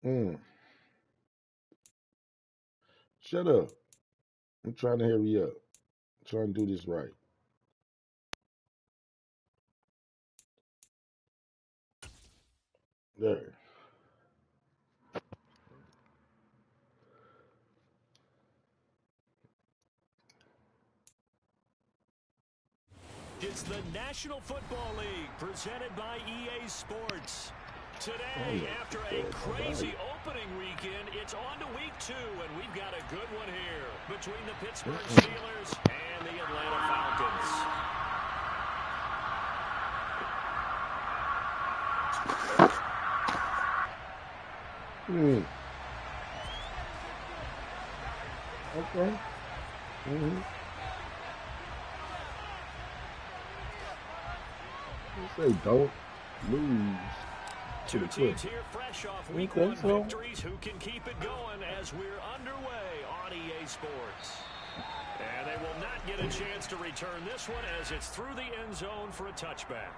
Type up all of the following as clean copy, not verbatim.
Mm. Shut up. I'm trying to hurry up. I'm trying to do this right. There. It's the National Football League presented by EA Sports. Today, after a crazy opening weekend, it's on to week 2, and we've got a good one here between the Pittsburgh Steelers and the Atlanta Falcons. Okay. Say don't lose. Two teams here fresh off week 1 victories. Who can keep it going as we're underway on EA Sports? And they will not get a chance to return this one as it's through the end zone for a touchback.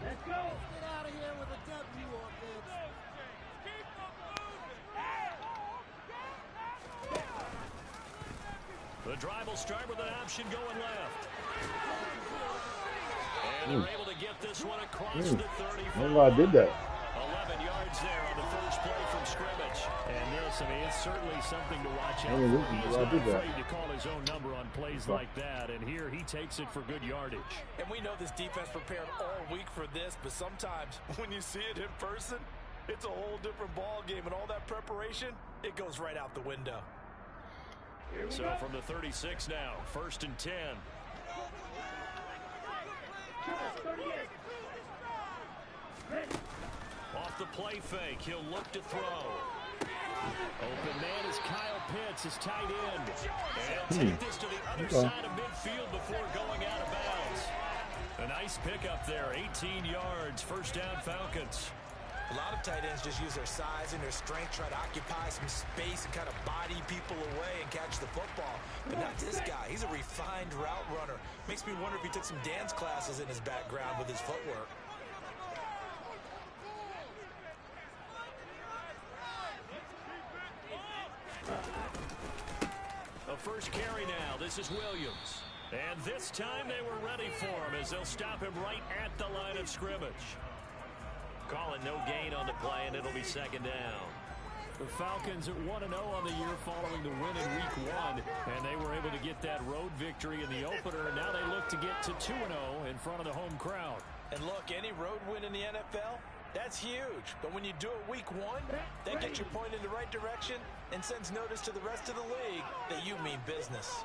Let's go. Get out of here with a W on this. Keep them moving. The drive will start with an option going left. And they're able to get this one across the 35. I did that. 11 yards there on the first play from scrimmage. And this, it's certainly something to watch out for. He's not afraid to call his own number on plays like that. And here he takes it for good yardage. And we know this defense prepared all week for this, but sometimes when you see it in person, it's a whole different ball game. And all that preparation, it goes right out the window. So from the 36 now, 1st and 10. Off the play fake, he'll look to throw. Open man is Kyle Pitts, his tight end. And take this to the other side of midfield before going out of bounds. A nice pickup there, 18 yards, first down Falcons. A lot of tight ends just use their size and their strength, try to occupy some space and kind of body people away and catch the football. But not this guy. He's a refined route runner. Makes me wonder if he took some dance classes in his background with his footwork. A first carry now. This is Williams. And this time they were ready for him as they'll stop him right at the line of scrimmage. Calling no gain on the play, and it'll be second down. The Falcons at 1-0 on the year following the win in week 1, and they were able to get that road victory in the opener, and now they look to get to 2-0 in front of the home crowd. And look, any road win in the NFL, that's huge. But when you do it week 1, that gets you pointed in the right direction and sends notice to the rest of the league that you mean business.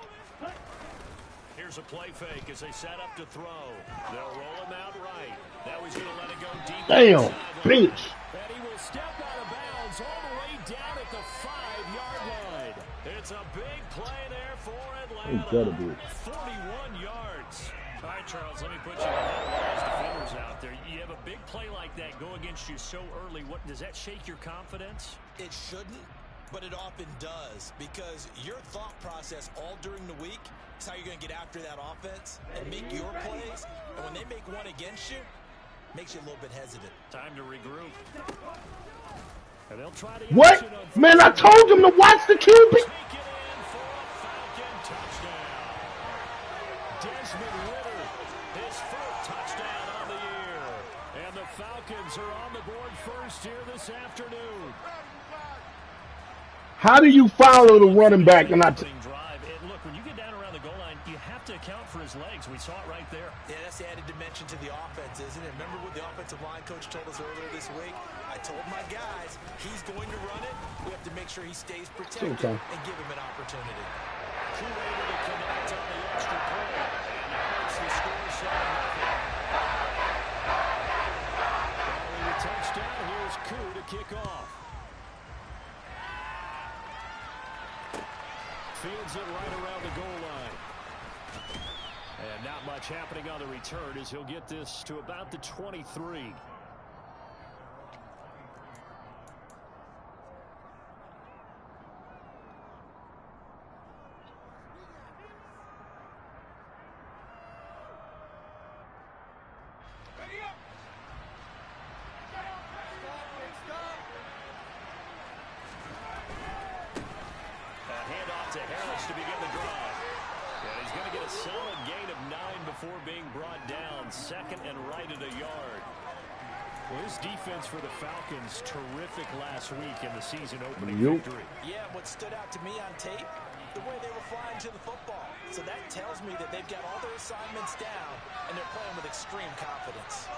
Here's a play fake as they set up to throw. They'll roll him out right. Now he's going to let it go deep. Damn, bitch. And he will step out of bounds all the way down at the 5-yard line. It's a big play there for Atlanta. 41 yards. All right, Charles, let me put you on those defenders out there. You have a big play like that go against you so early. What does that shake your confidence? It shouldn't, but it often does, because your thought process all during the week is how you're going to get after that offense and make your plays. And when they make one against you, makes you a little bit hesitant. Time to regroup. And they'll try to what? Man, I told him to watch the QB. Take it in for a Falcon touchdown. Desmond Ritter, his first touchdown on the year. And the Falcons are on the board first here this afternoon. How do you follow the running back and not? Look, when you get down around the goal line, you have to account for his legs. We saw it right there. Yeah, that's the added dimension to the offense, isn't it? Remember what the offensive line coach told us earlier this week? I told my guys, he's going to run it. We have to make sure he stays protected and give him an opportunity. Who able to connect on the extra point. And now it's the score 7-0. The touchdown. Here's Koo to kick off. Fields it right around the goal line. And not much happening on the return as he'll get this to about the 23. solid gain of 9 before being brought down. Second and right at a yard. Well, this defense for the Falcons, terrific last week in the season-opening victory. Yeah, what stood out to me on tape, the way they were flying to the football. So that tells me that they've got all their assignments down, and they're playing with extreme confidence.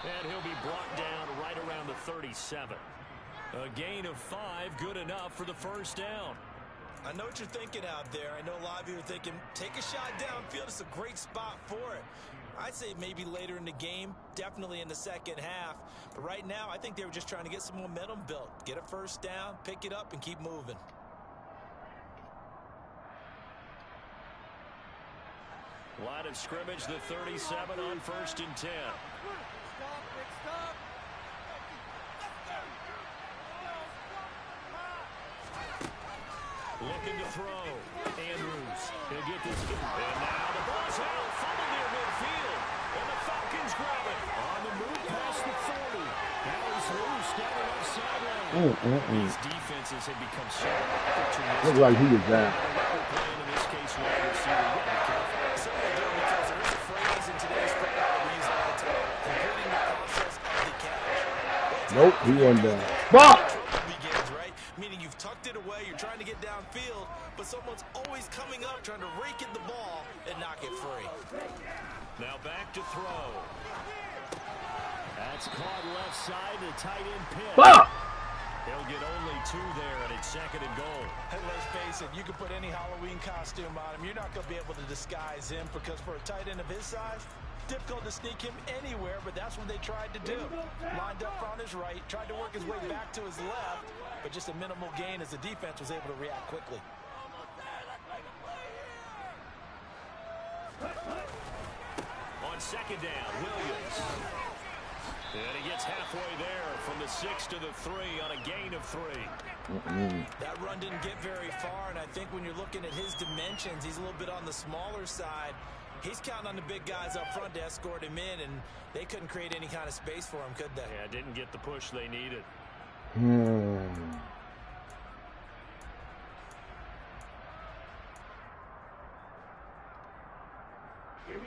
And he'll be brought down right around the 37. A gain of 5, good enough for the first down. I know what you're thinking out there. I know a lot of you are thinking, take a shot downfield. It's a great spot for it. I'd say maybe later in the game, definitely in the second half. But right now, I think they were just trying to get some momentum built. Get a first down, pick it up, and keep moving. Line of scrimmage, the 37 on 1st and 10. Looking to throw. Andrews. He'll get this. And now the ball's out. Fumble near midfield. And the Falcons grab it. On the move past the 40. Now he's loose down the left sideline. These defenses have become so opportunistic. Looks like he is out. In this case, wide receiver. Certainly do, because there is a phrase in today's football that we use all the time. Completing the process of the catch. Nope, he wasn't down. Fuck! Meaning you've tucked it away, you're trying to get downfield, but someone's always coming up trying to rake in the ball and knock it free. Now back to throw. That's caught left side, the tight end pick. Fuck! He'll get only 2 there, and it's 2nd and goal. And let's face it, you can put any Halloween costume on him. You're not going to be able to disguise him, because for a tight end of his size, difficult to sneak him anywhere, but that's what they tried to do. Lined up on his right, tried to work his way back to his left, but just a minimal gain as the defense was able to react quickly. On 2nd down, Williams. And he gets halfway there from the 6 to the 3 on a gain of 3. That run didn't get very far, and I think when you're looking at his dimensions, he's a little bit on the smaller side. He's counting on the big guys up front to escort him in, and they couldn't create any kind of space for him, could they? Yeah, didn't get the push they needed.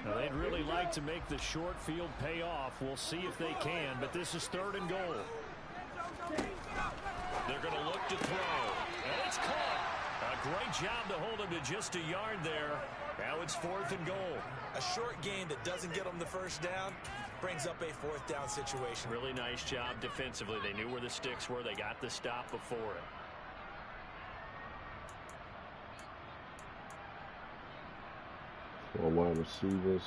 Now, they'd really like to make the short field pay off. We'll see if they can, but this is 3rd and goal. They're going to look to throw, and it's caught. A great job to hold him to just a yard there. Now it's 4th and goal. A short gain that doesn't get them the first down brings up a 4th down situation. Really nice job defensively. They knew where the sticks were. They got the stop before it. For wide receivers.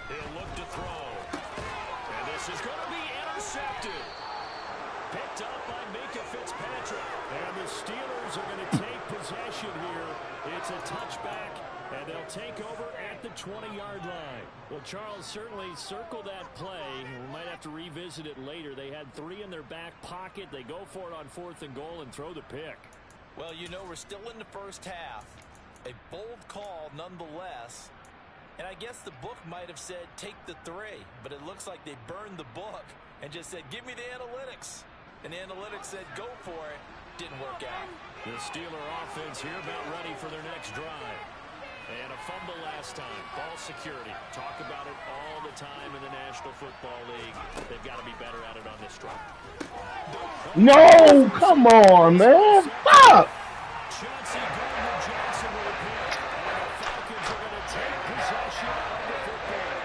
He'll look to throw. And this is going to be intercepted. Picked up by Mika Fitzpatrick. And the Steelers are going to take possession here. It's a touchback, and they'll take over at the 20-yard line. Well, Charles, certainly circle that play. We might have to revisit it later. They had 3 in their back pocket. They go for it on 4th and goal and throw the pick. Well, you know, we're still in the first half. A bold call nonetheless. And I guess the book might have said take the 3, but it looks like they burned the book and just said give me the analytics. And the analytics said go for it. Didn't work out. The Steeler offense here about ready for their next drive. And a fumble last time. Ball security. Talk about it all the time in the National Football League. They've got to be better at it on this drive. No, come on, man. Fuck! Chauncey Gardner-Johnson with a pick. And the Falcons are going to take possession of the football.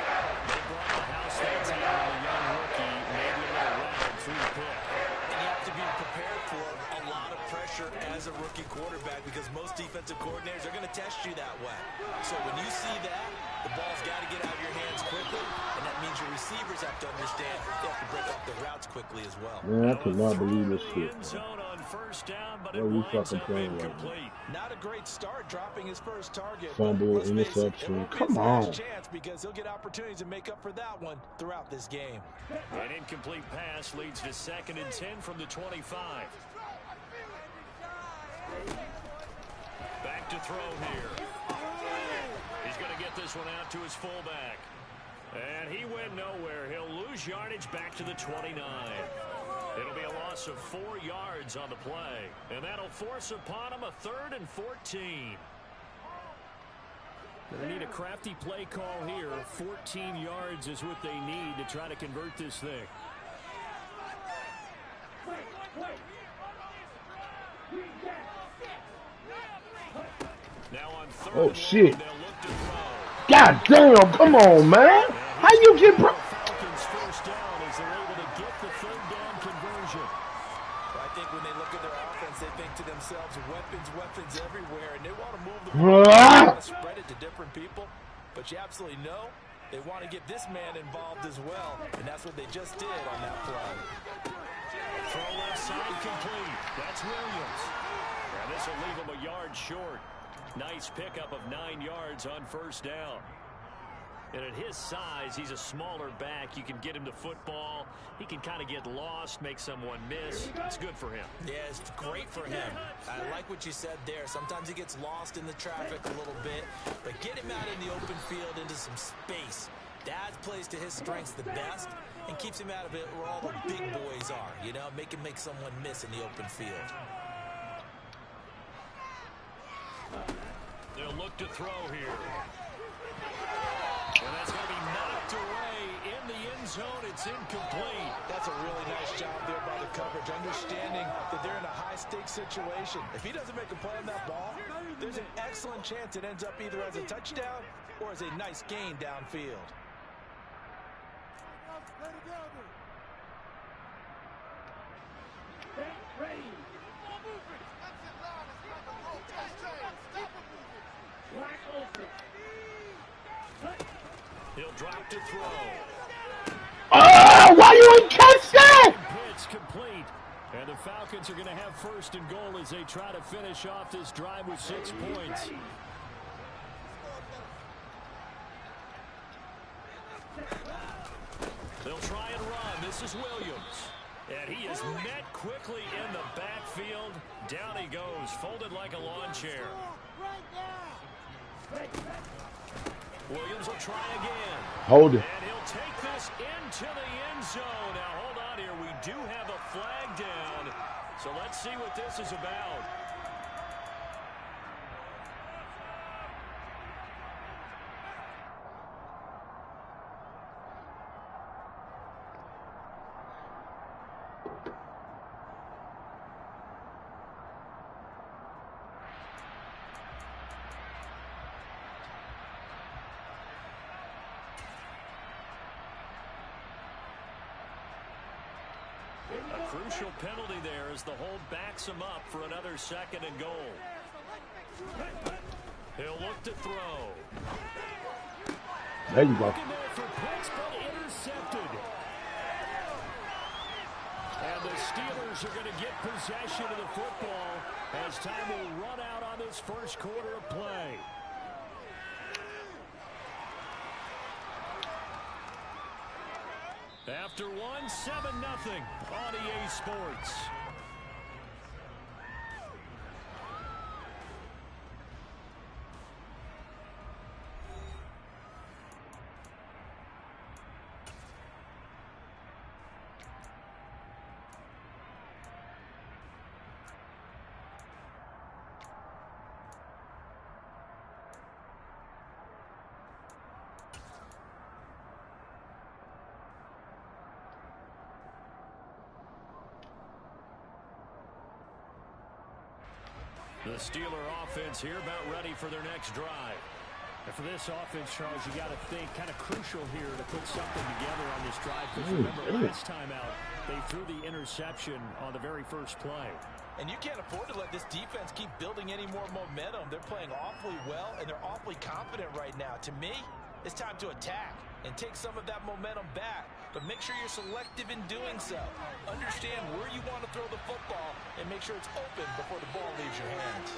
They brought the house that time with a young rookie. Maybe a little rattled through the pick. And you have to be prepared for a lot of pressure as a rookie quarterback, because most defensive coordinators are going to test you that way. So when you see that, the ball's got to get out of your hands quickly, and that means your receivers have to understand they have to break up the routes quickly as well. Man, I could not believe this shit. End zone on first down, but it What we winds fucking up playing right now? incomplete. Not a great start dropping his first target. Fumble, Let's face it, it interception. won't be Come his last on. chance because he'll get opportunities to make up for that one throughout this game. An incomplete pass leads to 2nd and 10 from the 25. Back to throw here. He's going to get this one out to his fullback. And he went nowhere. He'll lose yardage back to the 29. It'll be a loss of 4 yards on the play. And that'll force upon him a 3rd and 14. They need a crafty play call here. 14 yards is what they need to try to convert this thing. Now on 3rd Oh, and shit. 1, they'll look to throw. God damn, come on, man. How you get... Falcons first down as they're able to get the 3rd down conversion. I think when they look at their offense, they think to themselves, weapons everywhere, and they want to move the ball. They want to spread it to different people, but you absolutely know they want to get this man involved as well, and that's what they just did on that play. Throw left side complete. That's Williams. And this will leave him a yard short. Nice pickup of 9 yards on first down. And at his size, he's a smaller back. You can get him to football. He can kind of get lost, make someone miss. It's good for him. Yeah, it's great for him. I like what you said there. Sometimes he gets lost in the traffic a little bit, but get him out in the open field into some space. That plays to his strengths the best and keeps him out of it where all the big boys are, you know, make him make someone miss in the open field. They'll look to throw here. And that's going to be knocked away in the end zone. It's incomplete. That's a really nice job there by the coverage, understanding that they're in a high-stakes situation. If he doesn't make a play on that ball, there's an excellent chance it ends up either as a touchdown or as a nice gain downfield. He'll drop to throw. Oh, why you ain't catch that? Pitch complete. And the Falcons are going to have 1st and goal as they try to finish off this drive with 6 points. They'll try and run. This is Williams. And he is met quickly in the backfield. Down he goes, folded like a lawn chair. Williams will try again. Hold it. And he'll take this into the end zone. Now, hold on here. We do have a flag down. So let's see what this is about. A crucial penalty there as the hold backs him up for another 2nd and goal. He'll look to throw. There you go. Looking there for points, but intercepted. And the Steelers are going to get possession of the football as time will run out on this first quarter of play. After 1, 7-0 on EA Sports. The Steeler offense here about ready for their next drive. And for this offense, Charles, you got to think kind of crucial here to put something together on this drive. Because remember, last time out, they threw the interception on the very first play. And you can't afford to let this defense keep building any more momentum. They're playing awfully well, and they're awfully confident right now. To me, it's time to attack. and take some of that momentum back. But make sure you're selective in doing so. Understand where you want to throw the football and make sure it's open before the ball leaves your hands.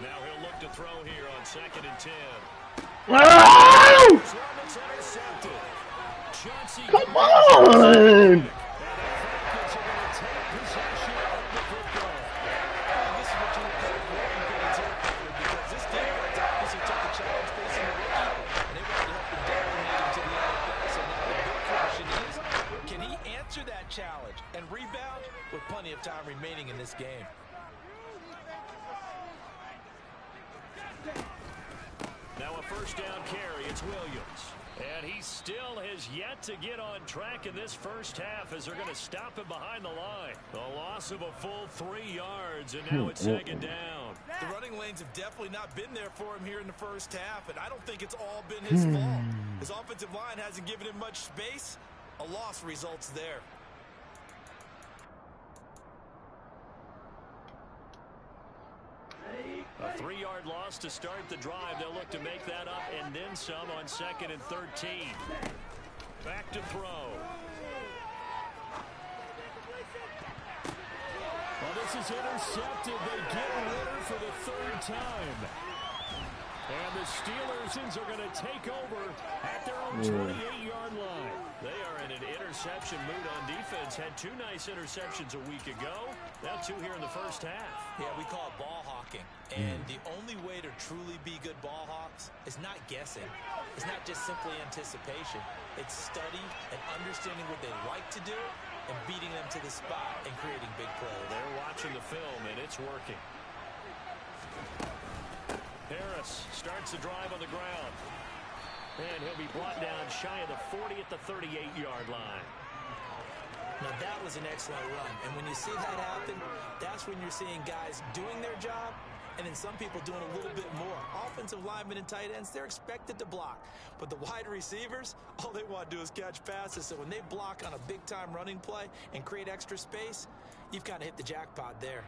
Now he'll look to throw here on 2nd and 10. Oh! Come on! Can he answer that challenge and rebound with plenty of time remaining in this game? Now a first down carry, it's Williams. And he still has yet to get on track in this first half as they're going to stop him behind the line. A loss of a full 3 yards, and now it's 2nd down. The running lanes have definitely not been there for him here in the first half, and I don't think it's all been his fault. His offensive line hasn't given him much space. A loss results there. A 3-yard loss to start the drive. They'll look to make that up and then some on 2nd and 13. Back to throw. Well, this is intercepted. They get Ritter for the 3rd time. And the Steelers are going to take over at their own 28-yard line. They are in an interception mood on defense. Had 2 nice interceptions a week ago. Now 2 here in the first half. Yeah, we call it ball hawking. And the only way to truly be good ball hawks is not guessing. It's not just simply anticipation. It's study and understanding what they like to do and beating them to the spot and creating big plays. They're watching the film, and it's working. Harris starts the drive on the ground. And he'll be brought down shy of the 40 at the 38-yard line. Now, that was an excellent run. And when you see that happen, that's when you're seeing guys doing their job and then some people doing a little bit more. Offensive linemen and tight ends, they're expected to block. But the wide receivers, all they want to do is catch passes. So when they block on a big-time running play and create extra space, you've kind of hit the jackpot there.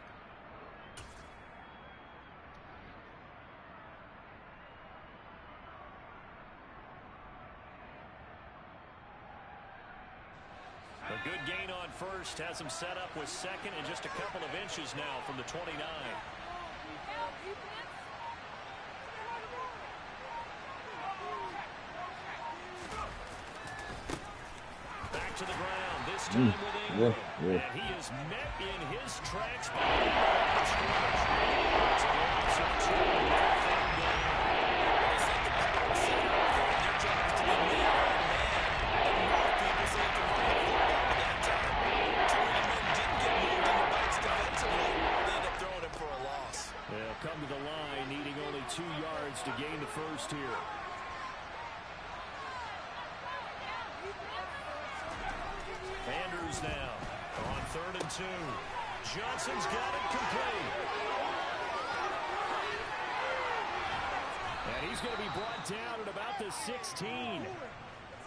A good gain on first has him set up with 2nd and just a couple of inches now from the 29. Back to the ground, this time with Ingram. And he is met in his tracks by the line of scrimmage. It's a loss of 2 in the third down. Their job is to be made by man. And most people say to run the football at that time. Too many men didn't get moved in the bites defensively. They end up throwing him for a loss. They'll come to the line needing only 2 yards to gain the first here. Andrews now on 3rd and 2. Johnson's got it complete. And he's going to be brought down at about the 16.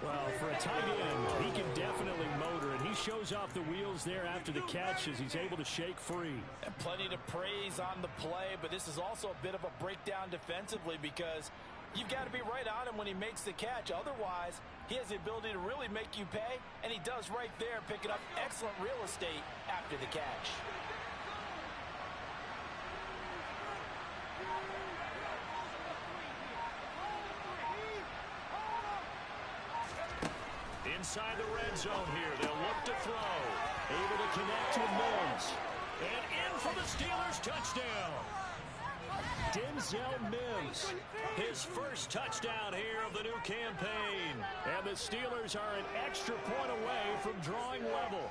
Well, for a tight end, he can definitely motor, and he shows off the wheels there after the catch as he's able to shake free. And plenty to praise on the play, but this is also a bit of a breakdown defensively because you've got to be right on him when he makes the catch. Otherwise, he has the ability to really make you pay, and he does right there, picking up excellent real estate after the catch. Inside the red zone here, they'll look to throw. Able to connect to Mims. And in for the Steelers touchdown. Denzel Mims. His first touchdown here of the new campaign. And the Steelers are an extra point away from drawing level.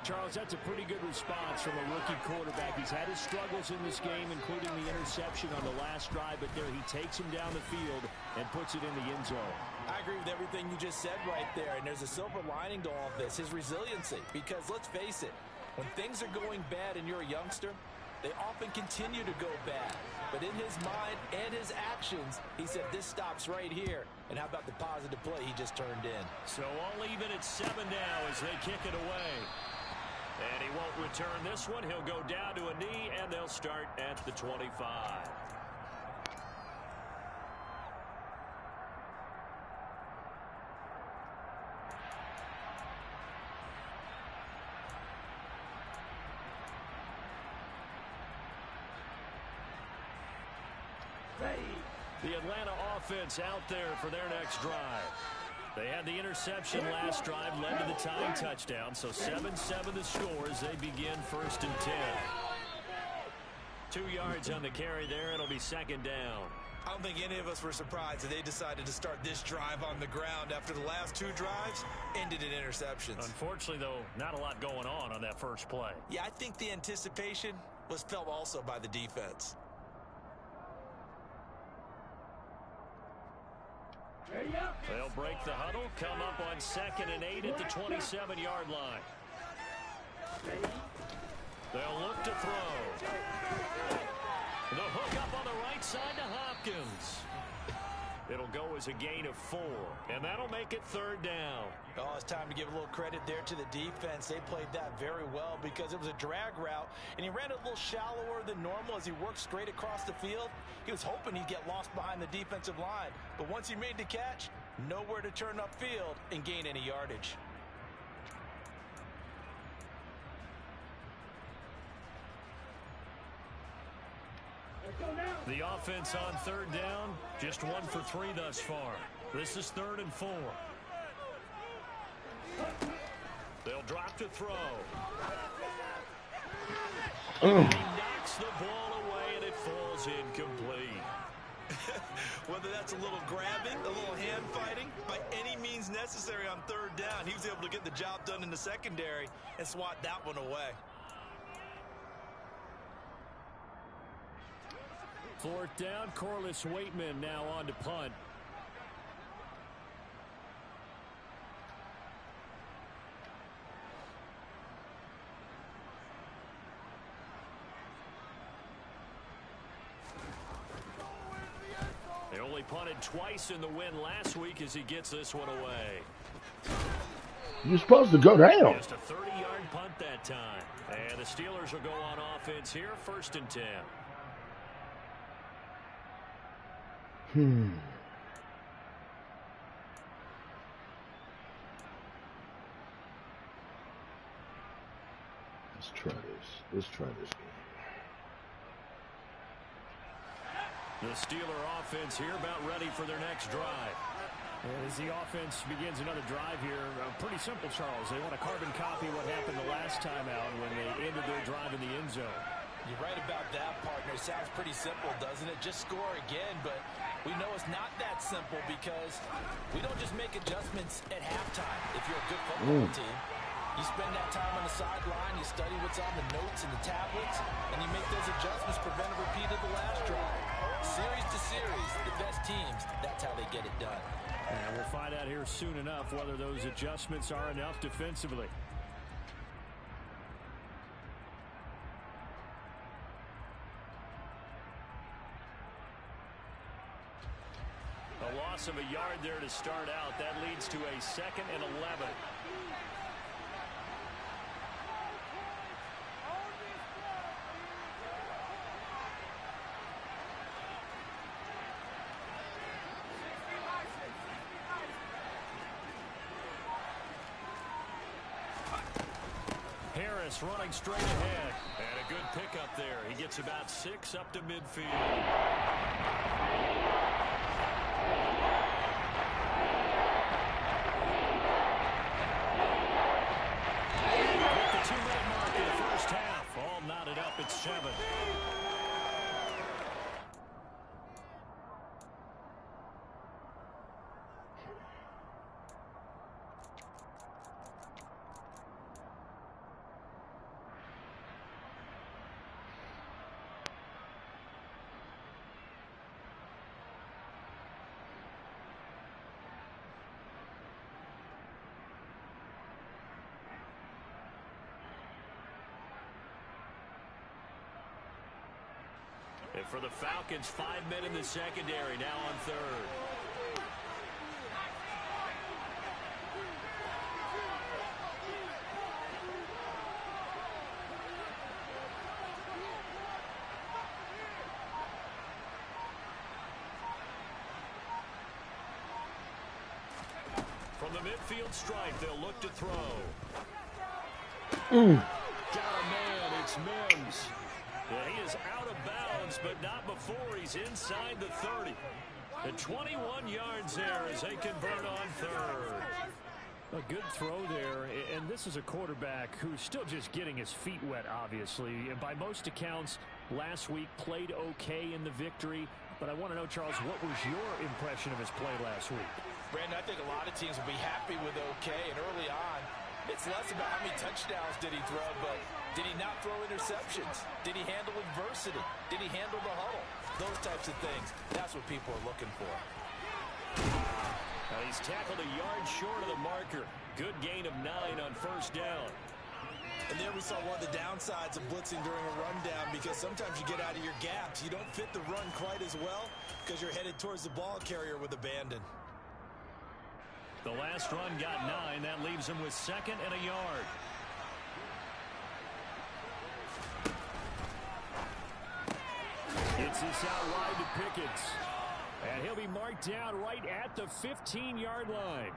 Charles, that's a pretty good response from a rookie quarterback. He's had his struggles in this game, including the interception on the last drive, but there he takes him down the field and puts it in the end zone. I agree with everything you just said right there, and there's a silver lining to all of this, his resiliency. Because let's face it, when things are going bad and you're a youngster, they often continue to go bad. But in his mind and his actions, he said, this stops right here. And how about the positive play he just turned in? So all even at 7 now as they kick it away. And he won't return this one. He'll go down to a knee, and they'll start at the 25. The Atlanta offense out there for their next drive. They had the interception last drive, led to the tying touchdown, so 7-7 the score as they begin 1st and 10. 2 yards on the carry there. It'll be 2nd down. I don't think any of us were surprised that they decided to start this drive on the ground after the last 2 drives ended in interceptions. Unfortunately, though, not a lot going on that first play. Yeah, I think the anticipation was felt also by the defense. They'll break the huddle, come up on 2nd and 8 at the 27-yard line. They'll look to throw. The hook up on the right side to Hopkins. It'll go as a gain of 4, and that'll make it 3rd down. Oh, it's time to give a little credit there to the defense. They played that very well because it was a drag route, and he ran it a little shallower than normal as he worked straight across the field. He was hoping he'd get lost behind the defensive line, but once he made the catch, nowhere to turn upfield and gain any yardage. The offense on 3rd down, just 1 for 3 thus far. This is 3rd and 4. They'll drop to throw. He knocks the ball away, and it falls incomplete. Whether that's a little grabbing, a little hand fighting, by any means necessary on 3rd down, he was able to get the job done in the secondary and swat that one away. 4th down, Corliss Waitman now on to punt. They only punted twice in the win last week as he gets this one away. You're supposed to go down. Just a 30-yard punt that time. And the Steelers will go on offense here, 1st and 10. Let's try this. Let's try this game. The Steeler offense here about ready for their next drive. As the offense begins another drive here, pretty simple, Charles. They want to carbon copy what happened the last time out when they ended their drive in the end zone. You're right about that, partner. It sounds pretty simple, doesn't it? Just score again, but we know it's not that simple because we don't just make adjustments at halftime if you're a good football team. You spend that time on the sideline, you study what's on the notes and the tablets, and you make those adjustments, prevent a repeat of the last drive. Series to series, the best teams, that's how they get it done. And we'll find out here soon enough whether those adjustments are enough defensively. A loss of a yard there to start out. That leads to a 2nd and 11. Harris running straight ahead. And a good pickup there. He gets about 6 up to midfield. With the 2-minute mark in the first half, all knotted up at 7. And for the Falcons, 5 men in the secondary, now on 3rd. the midfield stripe, they'll look to throw. Mm. Got a man, it's Mims. Yeah, he is out of bounds, but not before he's inside the 30. At 21 yards there as they convert on third. A good throw there, and this is a quarterback who's still just getting his feet wet, obviously. And by most accounts, last week played okay in the victory. But I want to know, Charles, what was your impression of his play last week? Brandon, I think a lot of teams will be happy with okay, and early on, it's less about how many touchdowns did he throw, but did he not throw interceptions? Did he handle adversity? Did he handle the huddle? Those types of things. That's what people are looking for. Now he's tackled a yard short of the marker. Good gain of 9 on first down. And there we saw one of the downsides of blitzing during a rundown, because sometimes you get out of your gaps. You don't fit the run quite as well because you're headed towards the ball carrier with abandon. The last run got 9. That leaves him with 2nd and a yard. It's this out wide to Pickens. And he'll be marked down right at the 15-yard line.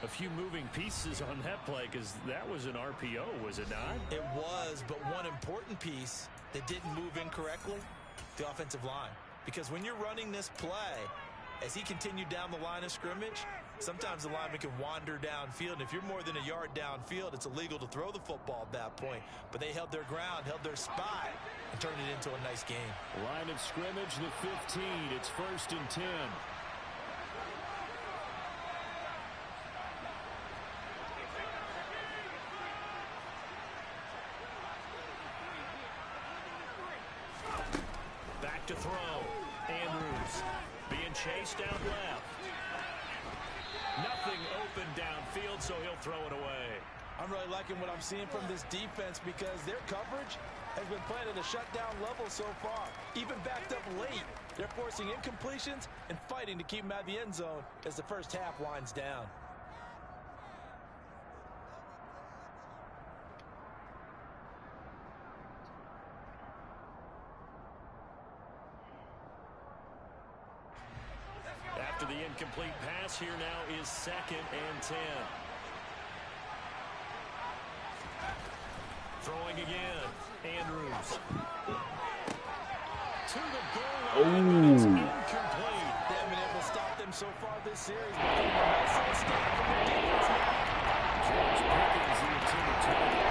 A few moving pieces on that play, because that was an RPO, was it not? It was, but one important piece that didn't move incorrectly, the offensive line. Because when you're running this play, as he continued down the line of scrimmage, sometimes the lineman can wander downfield. And if you're more than a yard downfield, it's illegal to throw the football at that point. But they held their ground, held their spot, and turned it into a nice game. Line of scrimmage, the 15. It's 1st and 10. Back to throw. Andrews being chased out left. Nothing open downfield, so he'll throw it away. I'm really liking what I'm seeing from this defense, because their coverage has been playing at a shutdown level so far. Even backed up late, they're forcing incompletions and fighting to keep them out of the end zone as the first half winds down. After the incomplete pass, here now is 2nd and 10. Throwing again. Andrews. To the goal line, but it's incomplete. They haven't been able to stop them so far this series. But a nice little stop from their defense now. George Pickens, the intended target.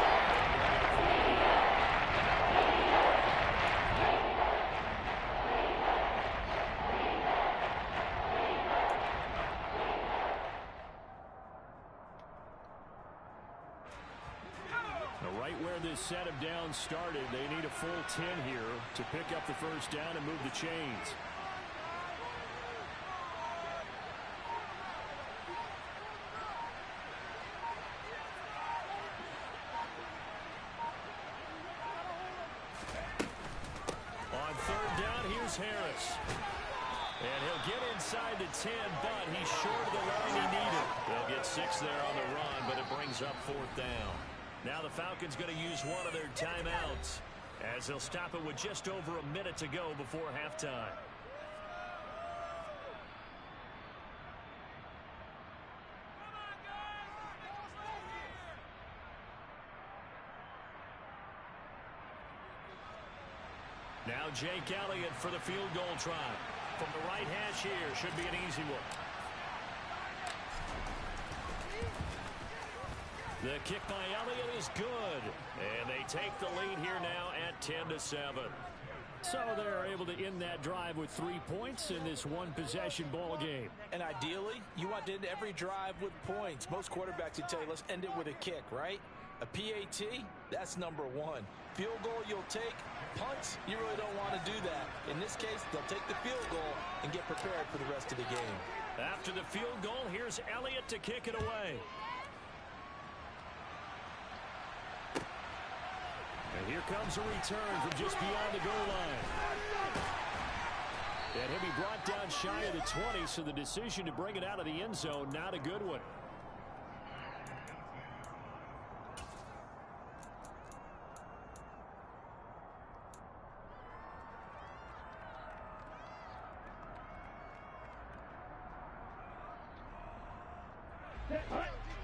Right where this set of downs started, they need a full 10 here to pick up the first down and move the chains. On 3rd down, here's Harris. And he'll get inside the 10, but he's short of the line he needed. They'll get 6 there on the run, but it brings up 4th down. Now the Falcons going to use one of their timeouts, as they'll stop it with just over a minute to go before halftime. Now Jake Elliott for the field goal try. From the right hash here, should be an easy one. The kick by Elliott is good, and they take the lead here now at 10-7. So they're able to end that drive with 3 points in this one-possession ball game. And ideally, you want to end every drive with points. Most quarterbacks would tell you, let's end it with a kick, right? A PAT, that's number 1. Field goal you'll take. Punts, you really don't want to do that. In this case, they'll take the field goal and get prepared for the rest of the game. After the field goal, here's Elliott to kick it away. And here comes a return from just beyond the goal line. And he'll be brought down shy of the 20, so the decision to bring it out of the end zone, not a good one.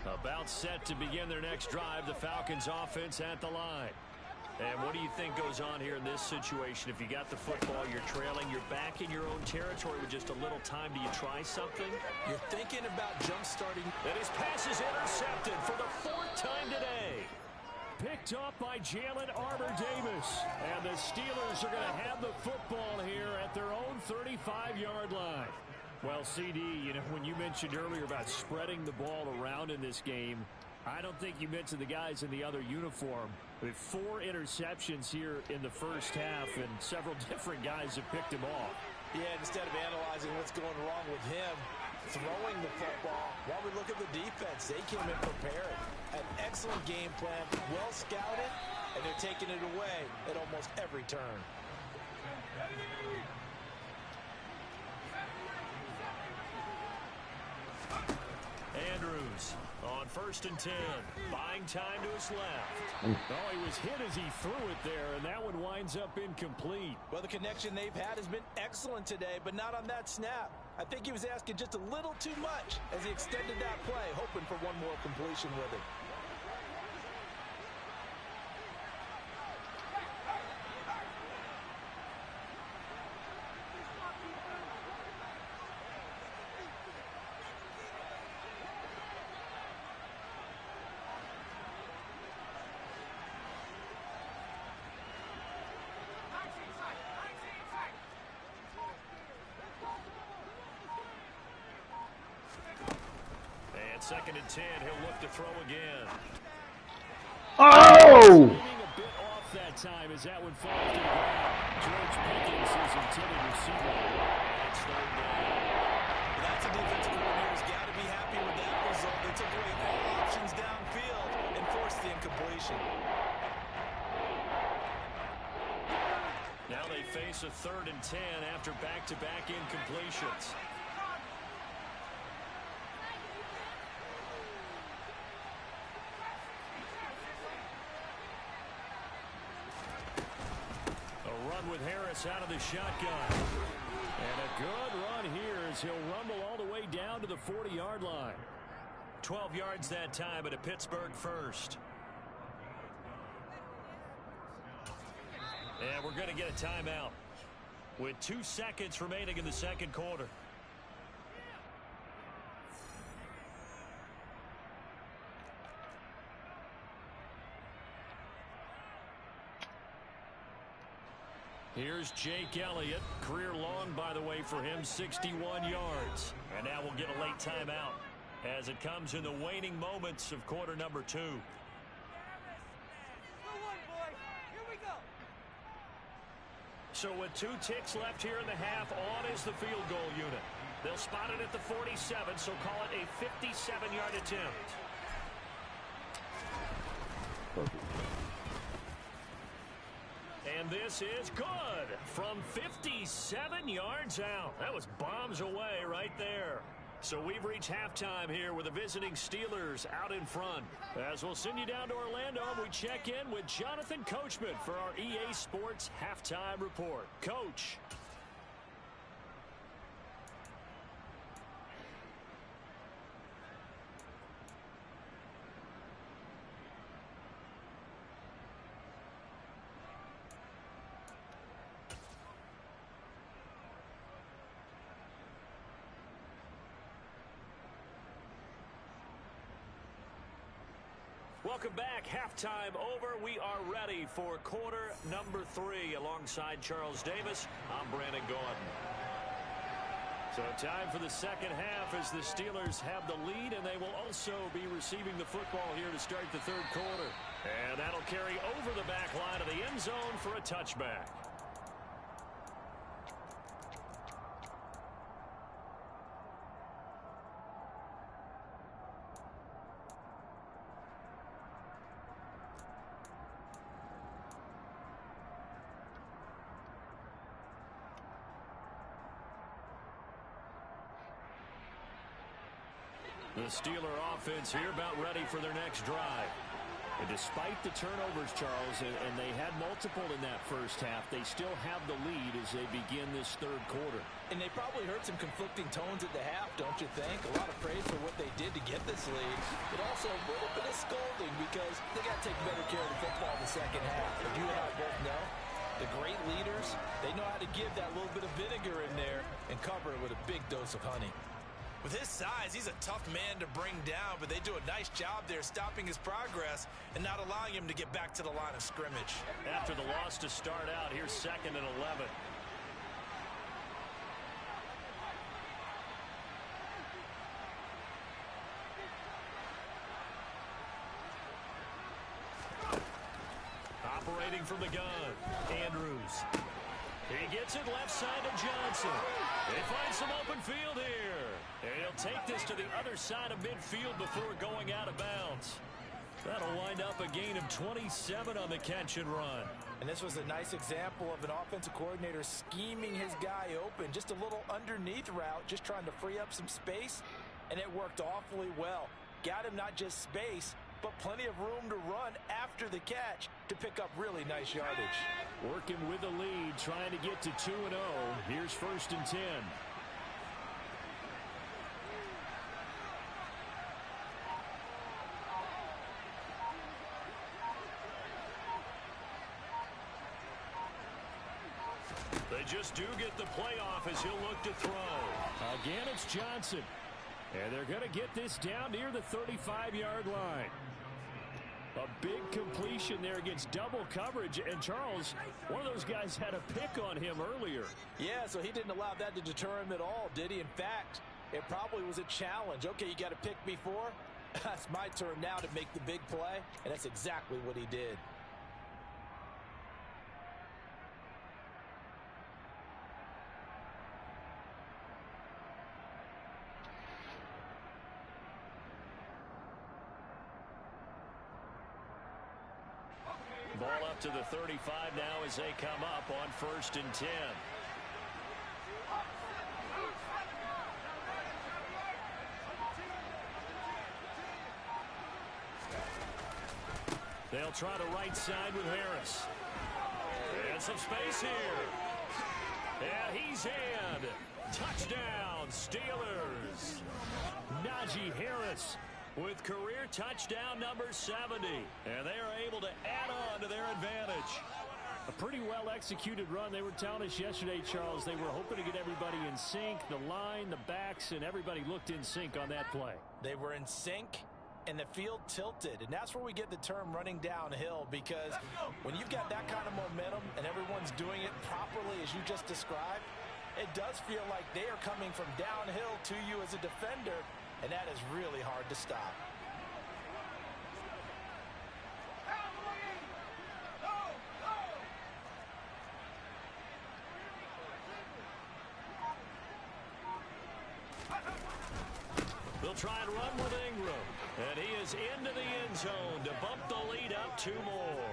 About set to begin their next drive, the Falcons offense at the line. And what do you think goes on here in this situation? If you got the football, you're trailing, you're back in your own territory with just a little time. Do you try something? You're thinking about jump-starting. And his pass is intercepted for the 4th time today. Picked up by Jalen Arbor-Davis. And the Steelers are going to have the football here at their own 35-yard line. Well, CD, you know, when you mentioned earlier about spreading the ball around in this game, I don't think you mentioned the guys in the other uniform. With 4 interceptions here in the first half, and several different guys have picked him off. Yeah, instead of analyzing what's going wrong with him, throwing the football, while we look at the defense, they came in prepared. An excellent game plan, well scouted, and they're taking it away at almost every turn. Andrews on 1st and 10, buying time to his left. Oh, he was hit as he threw it there, and that one winds up incomplete. Well, the connection they've had has been excellent today, but not on that snap. I think he was asking just a little too much as he extended that play, hoping for one more completion with it. And 2nd and 10, he'll look to throw again. Oh! Leaving a bit off that time as that one falls to the ground. George Pickens is intended receiver. It's 3rd down. Well, that's a defensive coordinator's got to be happy with that result. They took away all options downfield and forced the incompletion. Now they face a 3rd and 10 after back-to-back incompletions. With Harris out of the shotgun. And a good run here as he'll rumble all the way down to the 40-yard line. 12 yards that time, but a Pittsburgh first. And we're going to get a timeout with 2 seconds remaining in the 2nd quarter. Here's Jake Elliott. Career long, by the way, for him, 61 yards. And now we'll get a late timeout as it comes in the waning moments of quarter number 2. So with 2 ticks left here in the half, on is the field goal unit. They'll spot it at the 47, so call it a 57-yard attempt. Perfect. And this is good from 57 yards out. That was bombs away right there. So we've reached halftime here with the visiting Steelers out in front. As we'll send you down to Orlando, we check in with Jonathan Coachman for our EA Sports Halftime Report. Coach. Welcome back. Halftime over. We are ready for quarter number 3 alongside Charles Davis. I'm Brandon Gordon. So time for the second half as the Steelers have the lead, and they will also be receiving the football here to start the 3rd quarter. And that'll carry over the back line of the end zone for a touchback. The Steeler offense here about ready for their next drive. And despite the turnovers, Charles, and they had multiple in that first half, they still have the lead as they begin this third quarter. And they probably heard some conflicting tones at the half, don't you think? A lot of praise for what they did to get this lead, but also a little bit of scolding because they got to take better care of the football in the second half. But you and I both know the great leaders, they know how to give that little bit of vinegar in there and cover it with a big dose of honey. With his size, he's a tough man to bring down, but they do a nice job there stopping his progress and not allowing him to get back to the line of scrimmage. After the loss to start out, here's 2nd and 11. Operating from the gun, Andrews. He gets it left side to Johnson. They find some open field here. And he'll take this to the other side of midfield before going out of bounds. That'll wind up a gain of 27 on the catch and run. And this was a nice example of an offensive coordinator scheming his guy open. Just a little underneath route, just trying to free up some space. And it worked awfully well. Got him not just space, but plenty of room to run after the catch to pick up really nice yardage. Working with the lead, trying to get to 2-0. Here's 1st and 10. They just do get the playoff as he'll look to throw. Again, it's Johnson. And they're going to get this down near the 35-yard line. A big completion there against double coverage. And Charles, one of those guys had a pick on him earlier. Yeah, so he didn't allow that to deter him at all, did he? In fact, it probably was a challenge. Okay, you got a pick before. It's my turn now to make the big play. And that's exactly what he did. Ball up to the 35 now as they come up on 1st and 10. They'll try to right side with Harris. And some space here. And he's in. Touchdown, Steelers. Najee Harris with career touchdown number 70. And they are able to add on to their advantage. A pretty well-executed run. They were telling us yesterday, Charles, they were hoping to get everybody in sync. The line, the backs, and everybody looked in sync on that play. They were in sync, and the field tilted. And that's where we get the term running downhill, because when you've got that kind of momentum and everyone's doing it properly as you just described, it does feel like they are coming from downhill to you as a defender. And that is really hard to stop. They'll try and run with Ingram. And he is into the end zone to bump the lead up 2 more.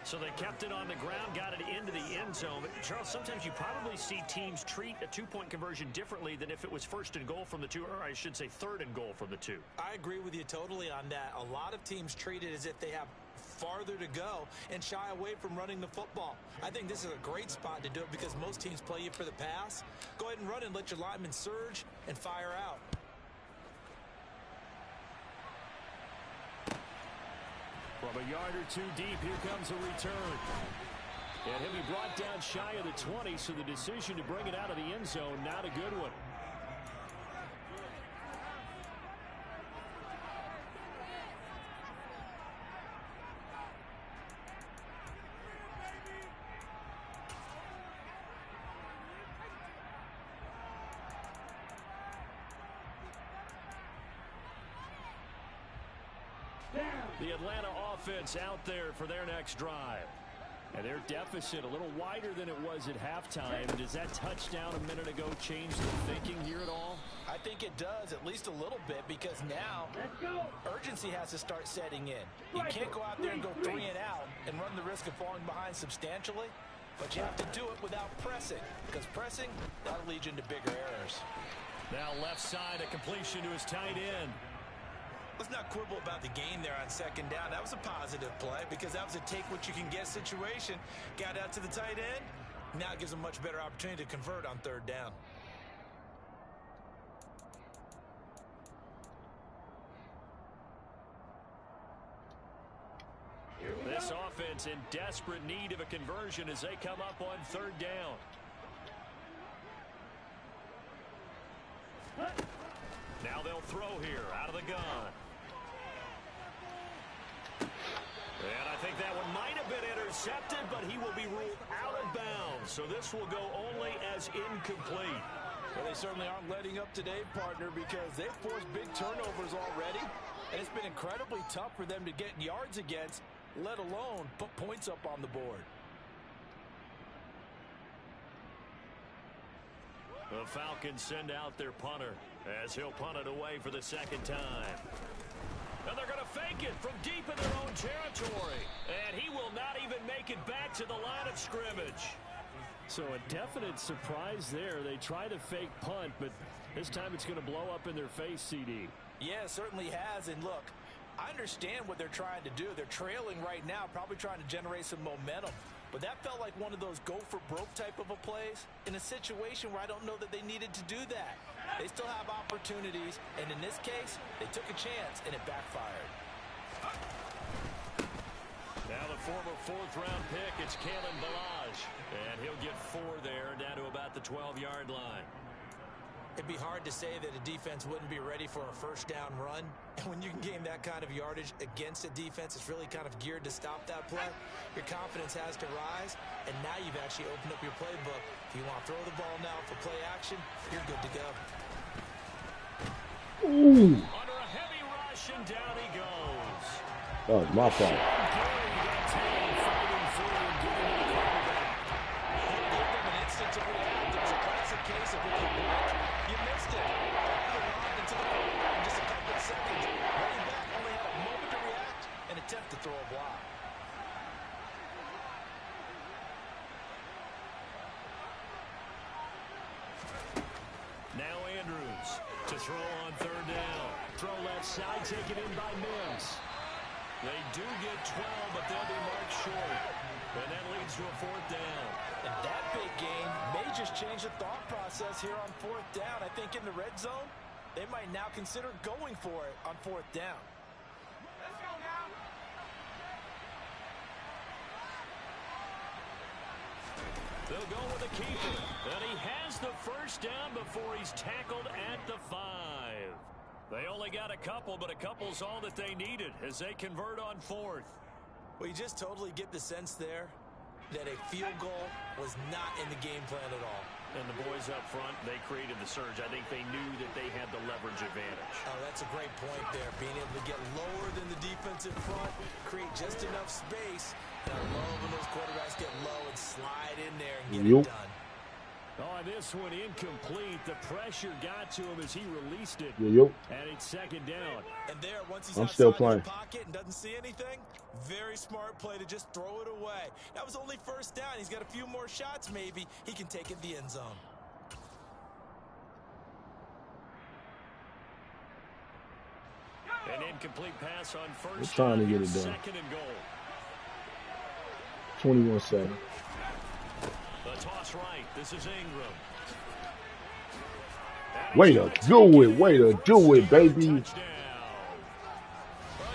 So they kept it on the ground, got it into the end zone. But Charles, sometimes you probably see teams treat a 2-point conversion differently than if it was 1st and goal from the 2, or I should say 3rd and goal from the 2. I agree with you totally on that. A lot of teams treat it as if they have farther to go and shy away from running the football. I think this is a great spot to do it because most teams play you for the pass. Go ahead and run and let your linemen surge and fire out. From a yard or 2 deep, here comes a return. And he'll be brought down shy of the 20, so the decision to bring it out of the end zone, not a good one. The Atlanta offense out there for their next drive. And their deficit a little wider than it was at halftime. Does that touchdown a minute ago change the thinking here at all? I think it does, at least a little bit, because now urgency has to start setting in. You can't go out there and go 3 and out and run the risk of falling behind substantially, but you have to do it without pressing, because pressing, that'll lead you into bigger errors. Now left side, a completion to his tight end. Let's not quibble about the gain there on second down. That was a positive play because that was a take-what-you-can-get situation. Got out to the tight end. Now it gives them a much better opportunity to convert on third down. This offense in desperate need of a conversion as they come up on third down. Now they'll throw here out of the gun. And I think that one might have been intercepted, but he will be ruled out of bounds. So this will go only as incomplete. Well, they certainly aren't letting up today, partner, because they've forced big turnovers already. And it's been incredibly tough for them to get yards against, let alone put points up on the board. The Falcons send out their punter as he'll punt it away for the second time. And they're going to fake it from deep in their own territory. And he will not even make it back to the line of scrimmage. So a definite surprise there. They try to fake punt, but this time it's going to blow up in their face, CD. Yeah, it certainly has. And look, I understand what they're trying to do. They're trailing right now, probably trying to generate some momentum. But that felt like one of those go-for-broke type of a plays in a situation where I don't know that they needed to do that. They still have opportunities, and in this case, they took a chance, and it backfired. Now the former fourth-round pick, it's Kalen Balaj. And he'll get 4 there, down to about the 12-yard line. It'd be hard to say that a defense wouldn't be ready for a first down run. And when you can gain that kind of yardage against a defense, it's really kind of geared to stop that play. Your confidence has to rise, and now you've actually opened up your playbook. If you want to throw the ball now for play action, you're good to go. Ooh. Under a heavy rush, and down he goes. That was my fault. To react. It was a classic case of if you blinked, you missed it. They lobbed into the ball in just a couple of seconds. Running back only had a moment to react and attempt to throw a block. Now Andrews to throw on third down. Throw left side, taken in by Mims. They do get 12, but they'll be marked short. And that leads to a fourth down. And that big gain may just change the thought process here on fourth down. I think in the red zone, they might now consider going for it on fourth down. Let's go now. They'll go with the keeper. And he has the first down before he's tackled at the 5. They only got a couple, but a couple's all that they needed as they convert on fourth. Well, you just totally get the sense there that a field goal was not in the game plan at all. And the boys up front, they created the surge. I think they knew that they had the leverage advantage. Oh, that's a great point there. Being able to get lower than the defensive front, create just enough space. And I love when those quarterbacks get low and slide in there and get it done. Oh, this one incomplete. The pressure got to him as he released it. And it's second down. And there, once he's still outside playing. the pocket and doesn't see anything, very smart play to just throw it away. That was only first down. He's got a few more shots maybe. He can take it to the end zone. An incomplete pass on first. We're trying to get it done. Second and goal. 21-7. The toss right. This is Ingram. Way to do it. Way to do it, baby. A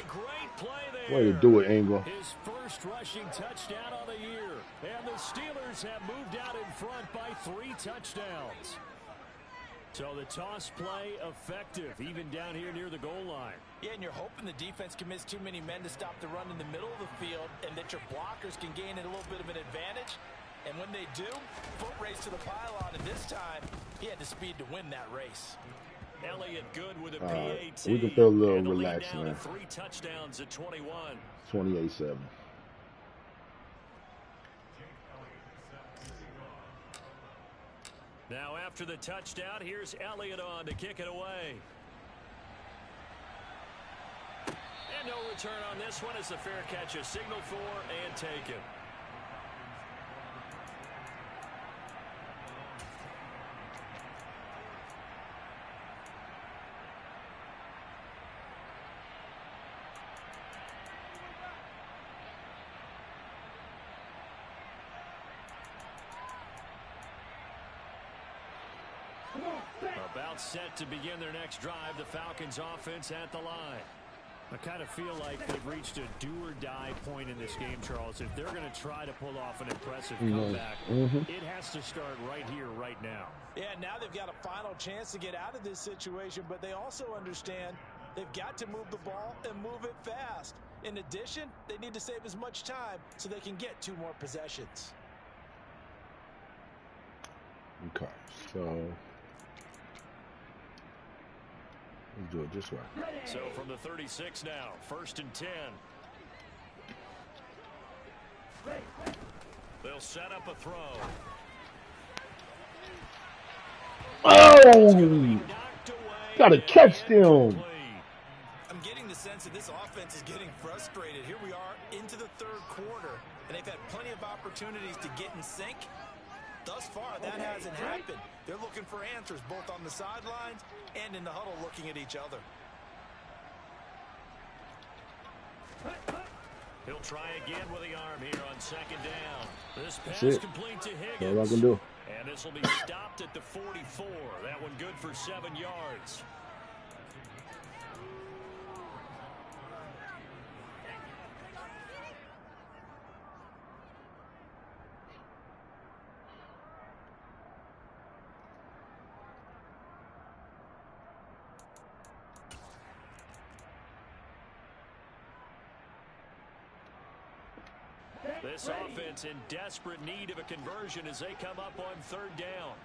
great play there. Way to do it, Ingram. His first rushing touchdown on the year. And the Steelers have moved out in front by 3 touchdowns. So the toss play effective, even down here near the goal line. Yeah, and you're hoping the defense can miss too many men to stop the run in the middle of the field and that your blockers can gain a little bit of an advantage. And when they do, foot race to the pylon, and this time, he had the speed to win that race. Elliott good with a PAT. We can feel a little And relaxed, lead down man. to 3 touchdowns at 21. 28-7. Now after the touchdown, here's Elliott on to kick it away. And no return on this one as the fair catch is signaled for and taken. About set to begin their next drive, the Falcons offense at the line. I kind of feel like they've reached a do-or-die point in this game, Charles. If they're going to try to pull off an impressive comeback, it has to start right here, right now. Yeah, now they've got a final chance to get out of this situation, but they also understand they've got to move the ball and move it fast. In addition, they need to save as much time so they can get 2 more possessions. Okay, so let's do it this way. So from the 36 now, 1st and 10. They'll set up a throw. Oh! Got to catch them. I'm getting the sense that this offense is getting frustrated. Here we are into the 3rd quarter, and they've had plenty of opportunities to get in sync. Thus far, that hasn't happened. They're looking for answers both on the sidelines and in the huddle looking at each other. He'll try again with the arm here on 2nd down. This pass complete to Higgins. That's all I can do. And this will be stopped at the 44. That one good for 7 yards. This offense in desperate need of a conversion as they come up on 3rd down.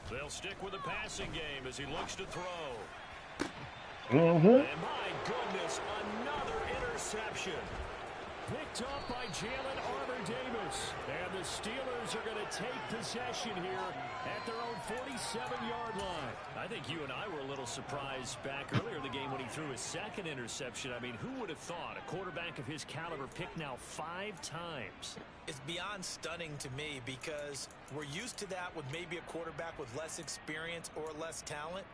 They'll stick with the passing game as he looks to throw. And my goodness, another interception. Picked up by Jalen Armour-Davis. And the Steelers are going to take possession here at their own 47-yard line. I think you and I were a little surprised back earlier in the game when he threw his 2nd interception. I mean, who would have thought a quarterback of his caliber picked now 5 times? It's beyond stunning to me because we're used to that with maybe a quarterback with less experience or less talent.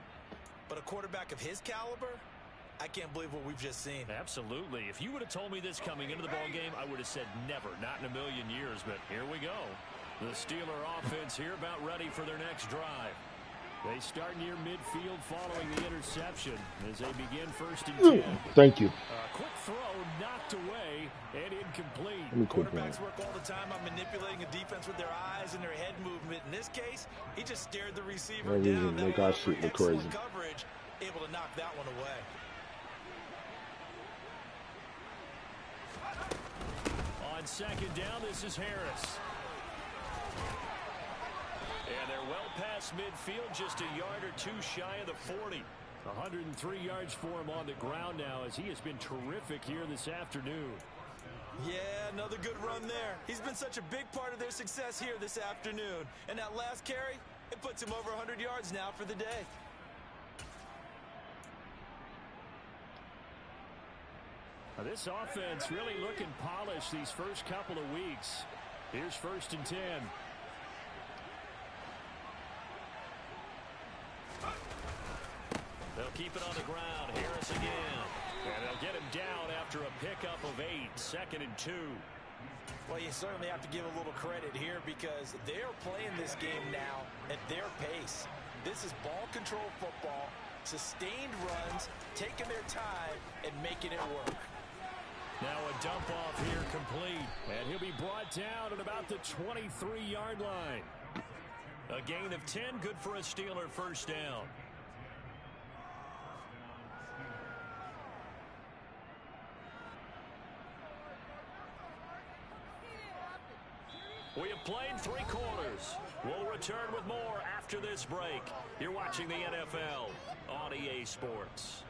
But a quarterback of his caliber, I can't believe what we've just seen. Absolutely. If you would have told me this coming into the ballgame, I would have said never, not in a million years. But here we go. The Steeler offense here about ready for their next drive. They start near midfield following the interception as they begin 1st and 10. Thank you. A quick throw knocked away and incomplete. Quarterbacks work all the time on manipulating a defense with their eyes and their head movement. In this case, he just stared the receiver down. Make our shit look crazy. Coverage, able to knock that one away. On 2nd down, this is Harris. And they're well past midfield, just a yard or 2 shy of the 40. 103 yards for him on the ground now as he has been terrific here this afternoon. Yeah, another good run there. He's been such a big part of their success here this afternoon. And that last carry, it puts him over 100 yards now for the day. Now this offense really looking polished these first couple of weeks. Here's 1st and 10. They'll keep it on the ground. Harris again. And they'll get him down after a pickup of 8. 2nd and 2. Well, you certainly have to give a little credit here because they're playing this game now at their pace. This is ball control football, sustained runs, taking their time, and making it work. Now a dump off here complete. And he'll be brought down at about the 23-yard line. A gain of 10, good for a Steeler 1st down. We have played 3 quarters. We'll return with more after this break. You're watching the NFL on EA Sports.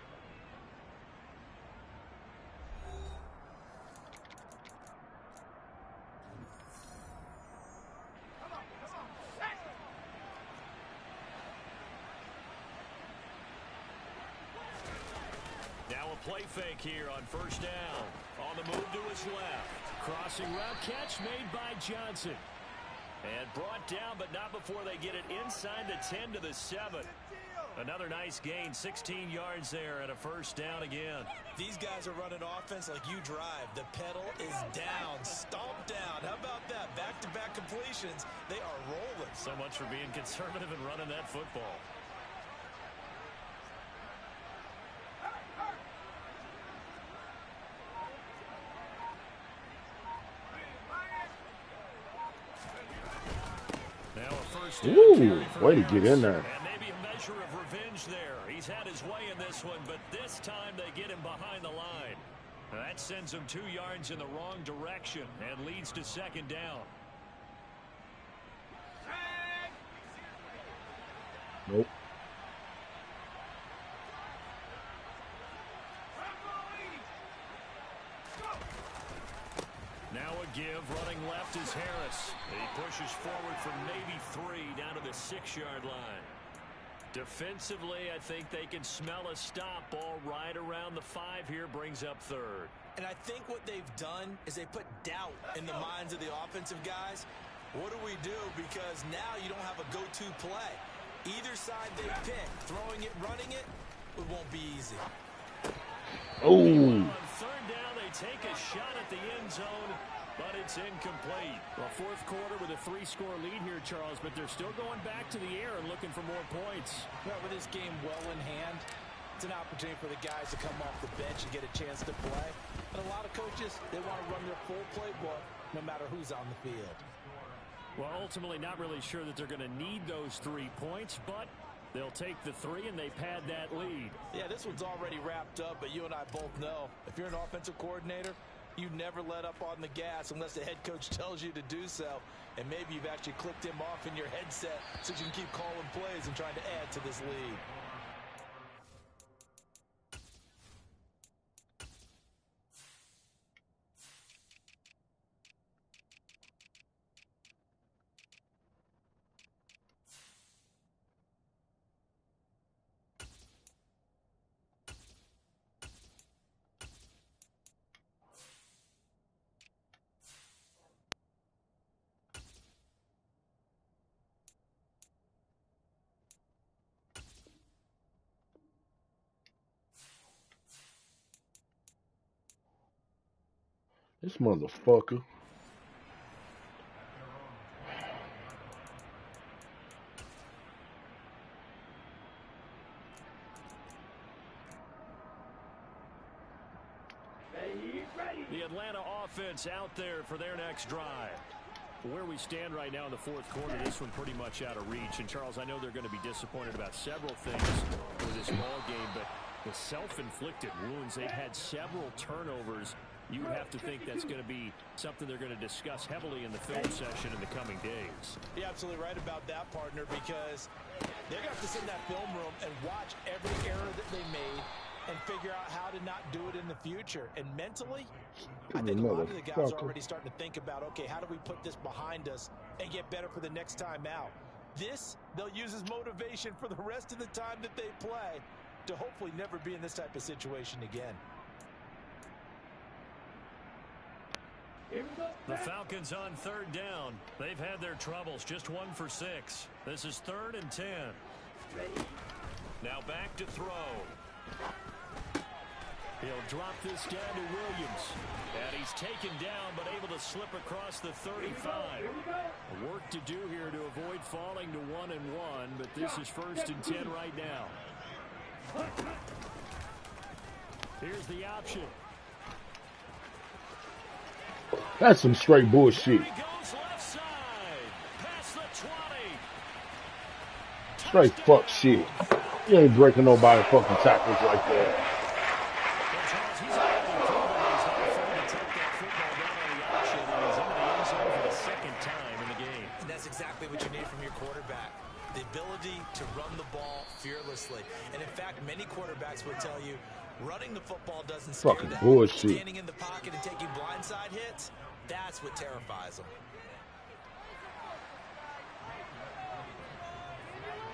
Now a play fake here on 1st down. On the move to his left. Crossing route catch made by Johnson. And brought down, but not before they get it inside the 10 to the 7. Another nice gain, 16 yards there and a first down again. These guys are running offense like you drive. The pedal is down, stomp down. How about that? Back-to-back completions. They are rolling. So much for being conservative and running that football. Now a first down. Ooh, way to get in there. And maybe a measure of revenge there. He's had his way in this one, but this time they get him behind the line. That sends him 2 yards in the wrong direction and leads to second down. Nope. Now a give, running left is Harris. He pushes forward for maybe 3 down to the 6-yard line. Defensively, I think they can smell a stop. Ball right around the 5 here, brings up third. And I think what they've done is they put doubt in the minds of the offensive guys. What do we do? Because now you don't have a go-to play. Either side they pick, throwing it, running it, it won't be easy. Oh. On third down, they take a shot at the end zone, but it's incomplete. Well, fourth quarter with a 3-score lead here, Charles, but they're still going back to the air and looking for more points. Well, with this game well in hand, it's an opportunity for the guys to come off the bench and get a chance to play. And a lot of coaches, they want to run their full playbook no matter who's on the field. Well, ultimately not really sure that they're going to need those 3 points, but they'll take the 3 and they pad that lead. Yeah, this one's already wrapped up, but you and I both know if you're an offensive coordinator, you never let up on the gas unless the head coach tells you to do so. And maybe you've actually clicked him off in your headset so you can keep calling plays and trying to add to this lead. This motherfucker. The Atlanta offense out there for their next drive. Where we stand right now in the fourth quarter, this one pretty much out of reach. And, Charles, I know they're going to be disappointed about several things for this ball game, but the self-inflicted wounds, they've had several turnovers. You have to think that's going to be something they're going to discuss heavily in the film session in the coming days. You're absolutely right about that, partner, because they're going to have to sit in that film room and watch every error that they made and figure out how to not do it in the future. And mentally, I think a lot of the guys are already starting to think about, okay, how do we put this behind us and get better for the next time out? This, they'll use as motivation for the rest of the time that they play to hopefully never be in this type of situation again. The Falcons on third down. They've had their troubles, just 1 for 6. This is 3rd and 10. Now back to throw. He'll drop this down to Williams. And he's taken down, but able to slip across the 35. Work to do here to avoid falling to 1-1, but this is 1st and 10 right now. Here's the option. That's some straight bullshit. Straight fuck shit. You ain't breaking nobody fucking tackles like that. And that's exactly what you need from your quarterback. The ability to run the ball fearlessly. And in fact, many quarterbacks will tell you running the football doesn't scare fucking them. bullshit. Standing in the pocket and taking blindside hits, that's what terrifies them.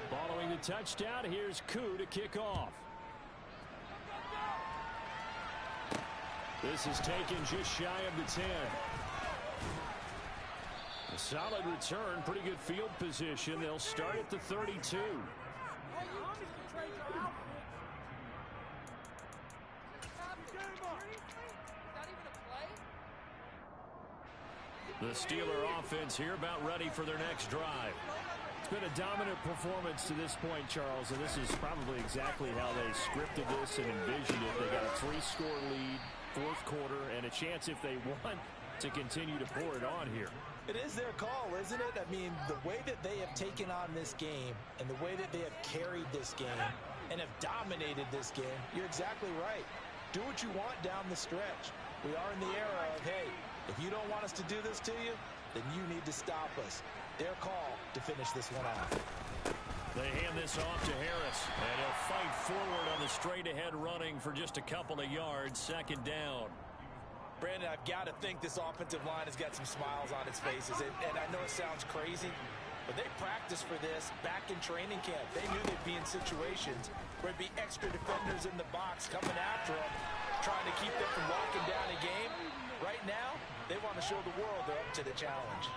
Following the touchdown, here's Koo to kick off. This is taken just shy of the 10. A solid return, pretty good field position. They'll start at the 32. The Steeler offense here about ready for their next drive. It's been a dominant performance to this point, Charles, and this is probably exactly how they scripted this and envisioned it. They got a 3-score lead, fourth quarter, and a chance if they want to continue to pour it on here. It is their call, isn't it? I mean, the way that they have taken on this game and the way that they have carried this game and have dominated this game, you're exactly right. Do what you want down the stretch. We are in the era of, hey, if you don't want us to do this to you, then you need to stop us. Their call to finish this one off. They hand this off to Harris, and he'll fight forward on the straight-ahead running for just a couple of yards, second down. Brandon, I've got to think this offensive line has got some smiles on its faces, and I know it sounds crazy, but they practiced for this back in training camp. They knew they'd be in situations where it'd be extra defenders in the box coming after them, trying to keep them from locking down a game. Right now, they want to show the world they're up to the challenge.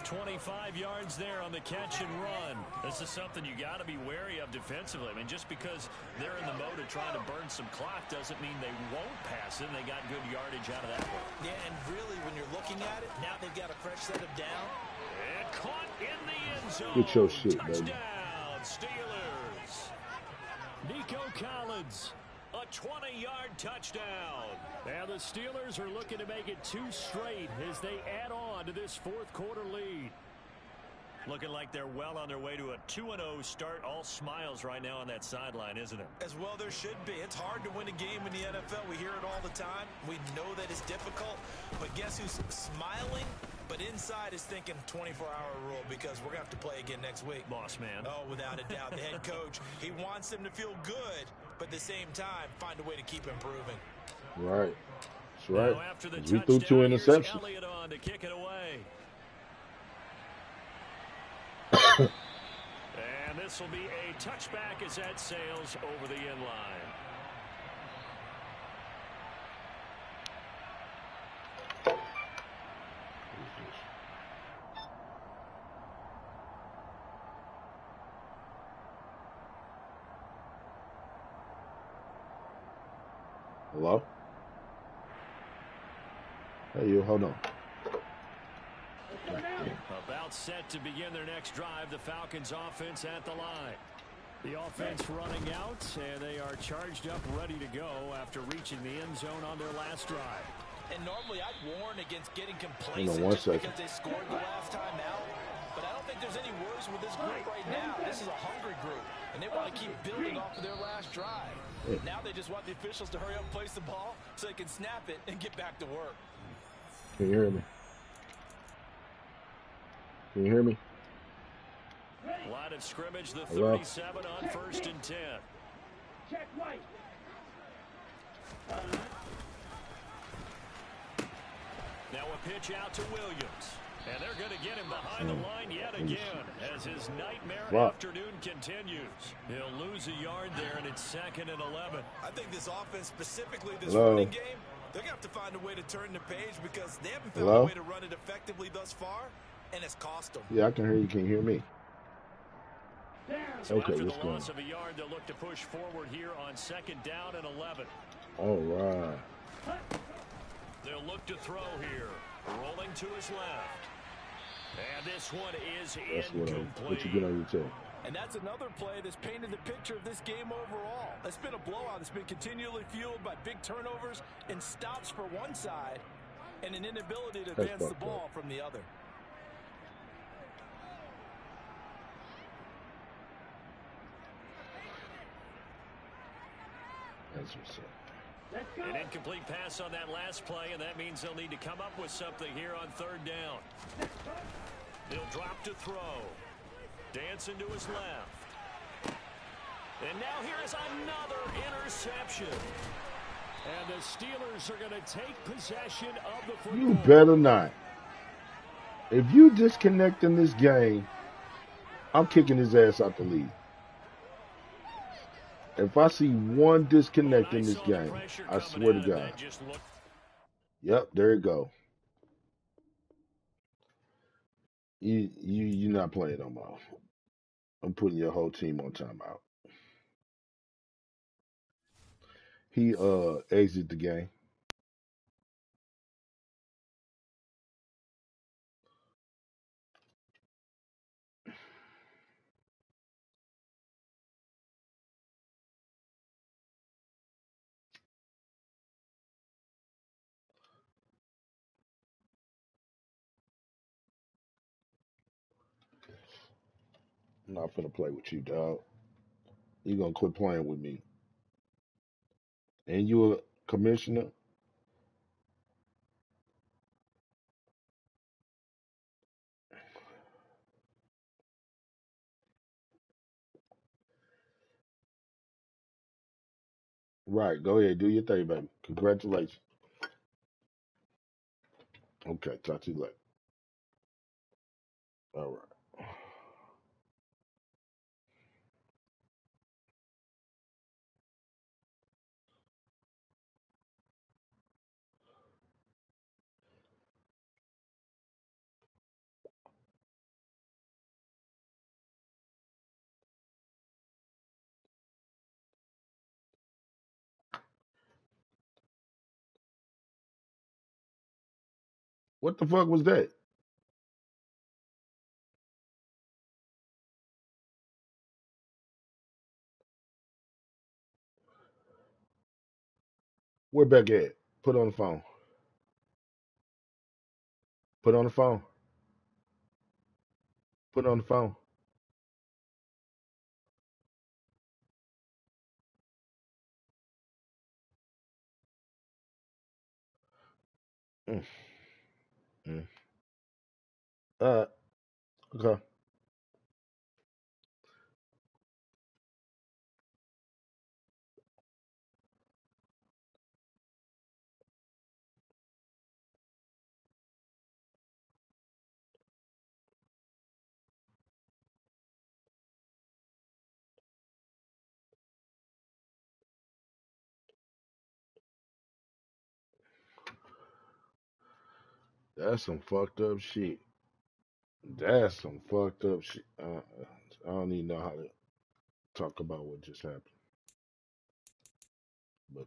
25 yards there on the catch and run. This is something you got to be wary of defensively. I mean, just because they're in the mode of trying to burn some clock doesn't mean they won't pass it. They got good yardage out of that one. Yeah, and really, when you're looking at it, now they've got a fresh set of down. And caught in the end zone. Get your shit, Touchdown, baby. Steelers. Nico Collins. A 20-yard touchdown. Now the Steelers are looking to make it 2 straight as they add on to this fourth quarter lead. Looking like they're well on their way to a 2-0 start. All smiles right now on that sideline, isn't it? As well there should be. It's hard to win a game in the NFL. We hear it all the time. We know that it's difficult. But guess who's smiling? But inside is thinking 24-hour rule because we're going to have to play again next week. Boss man. Oh, without a doubt. The head coach, he wants them to feel good, but at the same time, find a way to keep improving. Right. That's right. Now after the We threw 2 interceptions. Elliott on to kick it away. And this will be a touchback as that sails over the end line. Hello? Hey, you, hold on. About set to begin their next drive, the Falcons offense at the line. The offense running out, and they are charged up, ready to go after reaching the end zone on their last drive. And normally I'd warn against getting complacent just because they scored the last time out. But I don't think there's any worries with this group right now. This is a hungry group, and they want to keep building off of their last drive. Now they just want the officials to hurry up and place the ball so they can snap it and get back to work. Can you hear me? Can you hear me? Line of scrimmage, the 37 on 1st and 10. Check right. Now a pitch out to Williams. And they're going to get him behind the line yet again as his nightmare afternoon continues. He'll lose a yard there, and it's 2nd and 11. I think this offense, specifically this running game, they're going to have to find a way to turn the page because they haven't found a way to run it effectively thus far, and it's cost them. Yeah, I can hear you. Can you hear me? So okay, after let's the go. loss of a yard, they'll look to push forward here on 2nd down and 11. All right. They'll look to throw here. Rolling to his left. And this one is incomplete. What you get on your tail. And that's another play that's painted the picture of this game overall. It's been a blowout. It's been continually fueled by big turnovers and stops for one side and an inability to advance the ball from the other. That's what's up. An incomplete pass on that last play, and that means they'll need to come up with something here on 3rd down. He'll drop to throw. Dancing to his left. And now here is another interception. And the Steelers are going to take possession of the football. You better not. If you disconnect in this game, I'm kicking his ass out the league. If I see one disconnect in this game, I swear to God. Yep, there you go. You're not playing no more. I'm putting your whole team on timeout. He exited the game. I'm not finna play with you, dog. You gonna quit playing with me. And you a commissioner? Right. Go ahead. Do your thing, baby. Congratulations. Okay. Talk to you later. All right. What the fuck was that? Where Beck at? Put on the phone. Put on the phone. Put on the phone. Mm, mm. Uh, okay. That's some fucked up shit. That's some fucked up shit. I don't even know how to talk about what just happened. But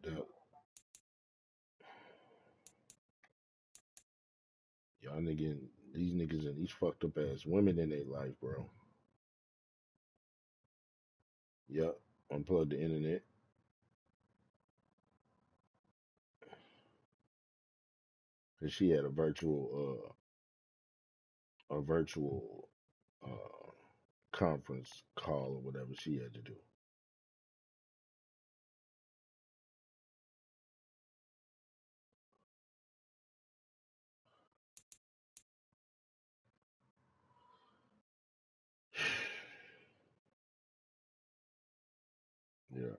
y'all niggas, these niggas and these fucked up ass women in their life, bro. Yup. Unplug the internet. Cause she had a virtual uh conference call or whatever she had to do. Yeah.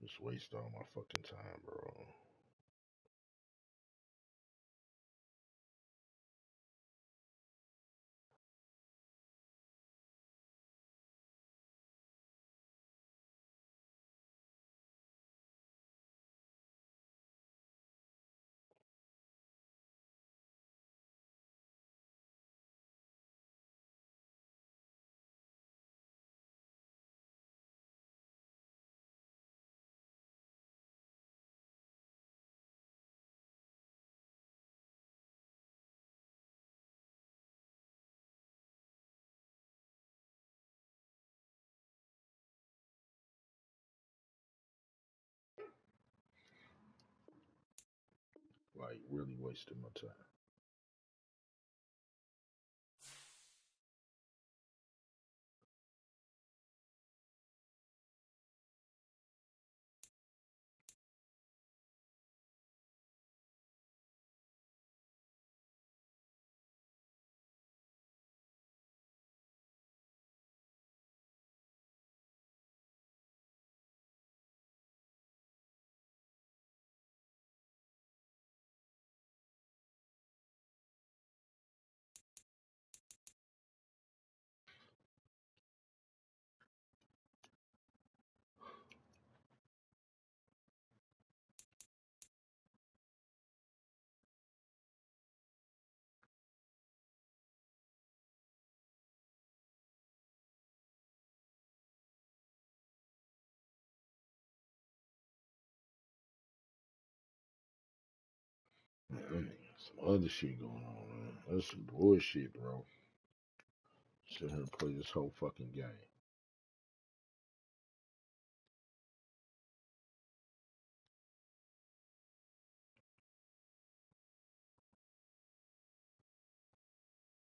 Just waste all my fucking time, bro. Like really wasting my time. Man, some other shit going on, man. That's some bullshit, bro. Sit here and play this whole fucking game.